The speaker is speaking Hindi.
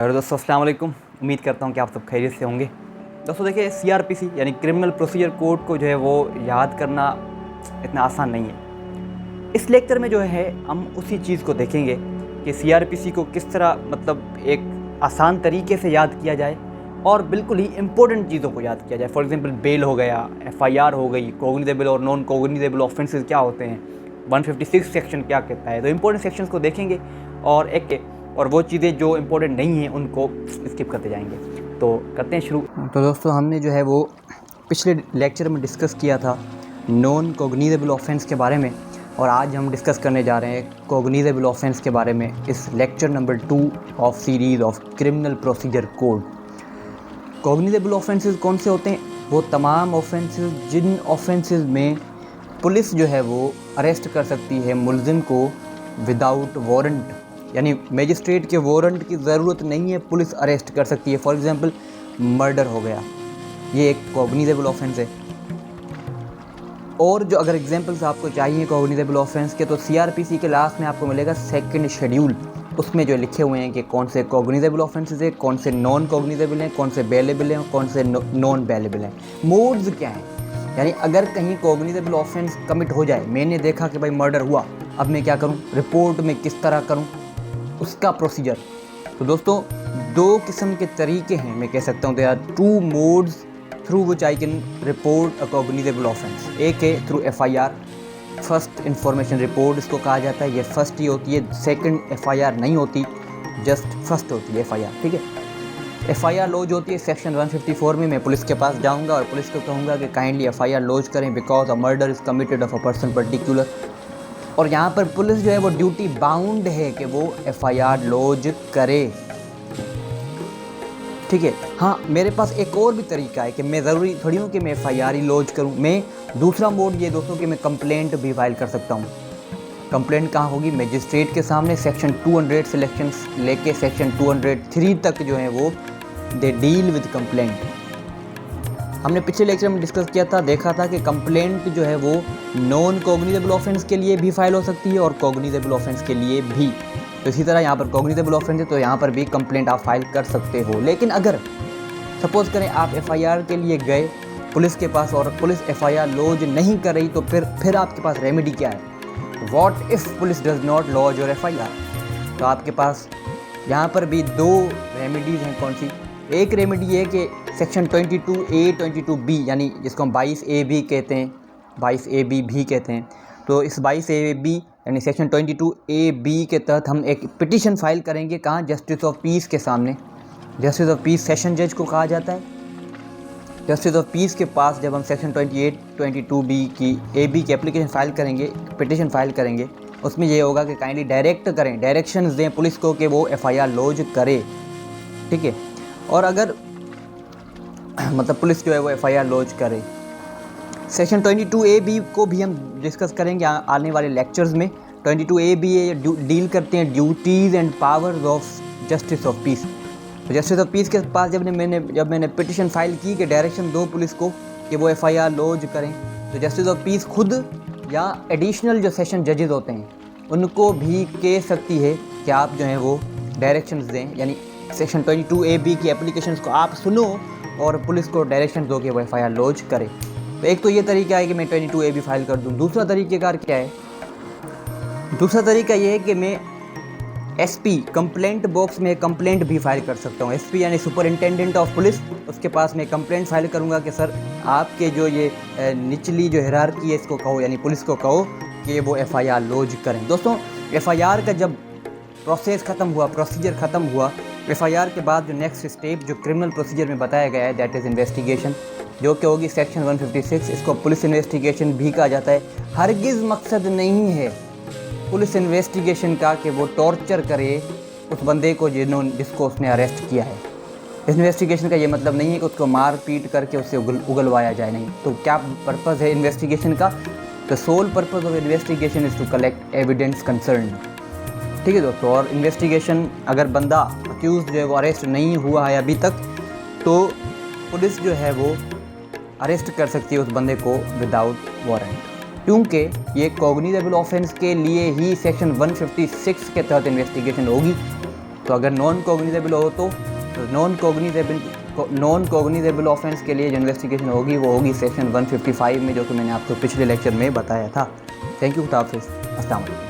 और दोस्तों अस्सलाम वालेकुम। उम्मीद करता हूँ कि आप सब खैरियत से होंगे। दोस्तों देखिए, सीआरपीसी यानी क्रिमिनल प्रोसीजर कोड को जो है वो याद करना इतना आसान नहीं है। इस लेक्चर में जो है हम उसी चीज़ को देखेंगे कि सीआरपीसी को किस तरह एक आसान तरीके से याद किया जाए और बिल्कुल ही इम्पोर्टेंट चीज़ों को याद किया जाए। फॉर एग्जांपल बेल हो गया, एफआईआर हो गई, कोग्निजेबल और नॉन कोग्निजेबल ऑफेंसेस क्या होते हैं, 156 सेक्शन क्या कहता है। तो इम्पोर्टेंट सेक्शंस को देखेंगे और वो चीज़ें जो इम्पोर्टेंट नहीं हैं उनको स्किप करते जाएंगे। तो करते हैं शुरू। तो दोस्तों हमने जो है वो पिछले लेक्चर में डिस्कस किया था नॉन कोग्निजेबल ऑफेंस के बारे में, और आज हम डिस्कस करने जा रहे हैं कोग्निजेबल ऑफेंस के बारे में इस lecture number 2 of series of criminal procedure code. Cognisable offences कौन से होते हैं? वो तमाम ऑफेंसेस जिन ऑफेंसेस में पुलिस जो है वो अरेस्ट कर सकती है मुलजिम को विदाउट वारंट, यानी मजिस्ट्रेट के वारंट की ज़रूरत नहीं है, पुलिस अरेस्ट कर सकती है। फॉर एग्जांपल मर्डर हो गया, ये एक कोग्निजेबल ऑफेंस है। और जो अगर एग्जांपल्स आपको चाहिए कोग्निजेबल ऑफेंस के, तो सीआरपीसी के लास्ट में आपको मिलेगा सेकंड शेड्यूल। उसमें जो लिखे हुए हैं कि कौन से कोग्निजेबल ऑफेंसेस है, कौन से नॉन कोग्निजेबल हैं, कौन से बेलेबल हैं, कौन से नॉन बेलेबल हैं, मोड्स क्या हैं। यानी अगर कहीं कोग्निजेबल ऑफेंस कमिट हो जाए, मैंने देखा कि भाई मर्डर हुआ, अब मैं क्या करूँ, रिपोर्ट में किस तरह करूँ, उसका प्रोसीजर। तो दोस्तों दो किस्म के तरीके हैं, मैं कह सकता हूँ there are 2 modes through which I can report a cognizable offence. एक है through FIR, first information report इसको कहा जाता है। ये फर्स्ट ही होती है, सेकंड एफआईआर नहीं होती, जस्ट फर्स्ट होती है एफआईआर। ठीक है, एफआईआर लॉज होती है सेक्शन 154 में। मैं पुलिस के पास जाऊंगा और पुलिस को कहूँगा कि काइंडली एफआईआर लॉज करें because a murder is committed of a person particular. और यहाँ पर पुलिस जो है वो ड्यूटी बाउंड है कि वो एफआईआर लॉज करे। ठीक है, हाँ मेरे पास एक और भी तरीका है कि मैं ज़रूरी थोड़ी हूँ कि मैं एफआईआर ही लॉज करूँ। मैं दूसरा मोड ये दोस्तों कि मैं कंप्लेंट भी फाइल कर सकता हूँ। कंप्लेंट कहाँ होगी? मजिस्ट्रेट के सामने। सेक्शन 200 सिलेक्शंस लेके सेक्शन 203 तक जो है वो दे डील विद कंप्लेंट। हमने पिछले लेक्चर में डिस्कस किया था, देखा था कि कंप्लेंट जो है वो नॉन कोग्निजेबल ऑफेंस के लिए भी फाइल हो सकती है और कोग्निजेबल ऑफेंस के लिए भी। तो इसी तरह यहाँ पर कोग्निजेबल ऑफेंस है तो यहाँ पर भी कंप्लेंट आप फाइल कर सकते हो। लेकिन अगर सपोज़ करें आप एफआईआर के लिए गए पुलिस के पास और पुलिस एफआईआर लॉज नहीं कर रही, तो फिर आपके पास रेमेडी क्या है? What if police does not lodge your FIR? तो आपके पास यहाँ पर भी 2 रेमेडीज़ हैं। कौन सी? एक रेमेडी है कि सेक्शन 22A 22B, यानी जिसको हम 22A भी कहते हैं, 22AB भी कहते हैं। तो इस 22AB यानी सेक्शन 22AB के तहत हम एक पिटीशन फाइल करेंगे। कहाँ? जस्टिस ऑफ पीस के सामने। जस्टिस ऑफ पीस सेशन जज को कहा जाता है। जस्टिस ऑफ पीस के पास जब हम सेक्शन 28 22B की AB की एप्लीकेशन फाइल करेंगे, पिटीशन फाइल करेंगे, उसमें ये होगा कि काइंडली डायरेक्ट करें, डायरेक्शंस दें पुलिस को कि वो एफआईआर लॉज करे। ठीक है, और अगर मतलब पुलिस जो है वो एफआईआर लॉज करे। सेक्शन 22AB को भी हम डिस्कस करेंगे आने वाले लेक्चर्स में। 22AB डील करते हैं duties and powers of justice of peace. तो जस्टिस ऑफ पीस के पास जब मैंने पिटीशन फाइल की कि डायरेक्शन दो पुलिस को कि वो एफआईआर लॉज करें, तो जस्टिस ऑफ पीस खुद या एडिशनल जो सेशन जजेस होते हैं उनको भी कह सकती है कि आप जो हैं वो डायरेक्शंस दें। यानी सेक्शन 22AB की एप्लीकेशंस को आप सुनो और पुलिस को डायरेक्शन दो कि वो एफआईआर लॉज करे। तो एक तो ये तरीका है कि मैं 22AB फाइल कर दूँ। दूसरा तरीक़ेकार क्या है? दूसरा तरीका ये है कि मैं SP कंप्लेंट बॉक्स में कंप्लेंट भी फाइल कर सकता हूँ। SP यानी सुपरिंटेंडेंट ऑफ पुलिस, उसके पास मैं कंप्लेंट फाइल करूँगा कि सर आपके जो ये निचली जो हिरार्की है इसको कहो, यानी पुलिस को कहो कि वो एफआईआर लॉज करें। दोस्तों एफआईआर का जब प्रोसेस ख़त्म हुआ, प्रोसीजर ख़त्म हुआ, एफआईआर के बाद जो नेक्स्ट स्टेप जो क्रिमिनल प्रोसीजर में बताया गया है दैट इज़ इन्वेस्टिगेशन, जो कि होगी सेक्शन 156। इसको पुलिस इन्वेस्टिगेशन भी कहा जाता है। हरगिज़ मकसद नहीं है पुलिस इन्वेस्टिगेशन का कि वो टॉर्चर करे उस बंदे को जिसको उसने अरेस्ट किया है। इन्वेस्टिगेशन का ये मतलब नहीं है कि उसको मार पीट करके उससे उगलवाया जाए, नहीं। तो क्या पर्पज़ है इन्वेस्टिगेशन का? The sole purpose of investigation is to collect evidence concern. ठीक है दोस्तों, और इन्वेस्टिगेशन अगर बंदा अक्यूज़ जो है वो अरेस्ट नहीं हुआ है अभी तक, तो पुलिस जो है वो अरेस्ट कर सकती है उस बंदे को विदाउट वारंट, क्योंकि ये कोग्निजेबल ऑफेंस के लिए ही सेक्शन 156 के तहत इन्वेस्टिगेशन होगी। तो अगर नॉन कॉग्निजेबल हो तो नॉन कॉग्निजेबल ऑफेंस के लिए जो इन्वेस्टिगेशन होगी वो होगी सेक्शन 155 में, जो कि मैंने आपको पिछले लेक्चर में बताया था। थैंक यू, खुदा हाफिज़, अस्सलाम वालेकुम।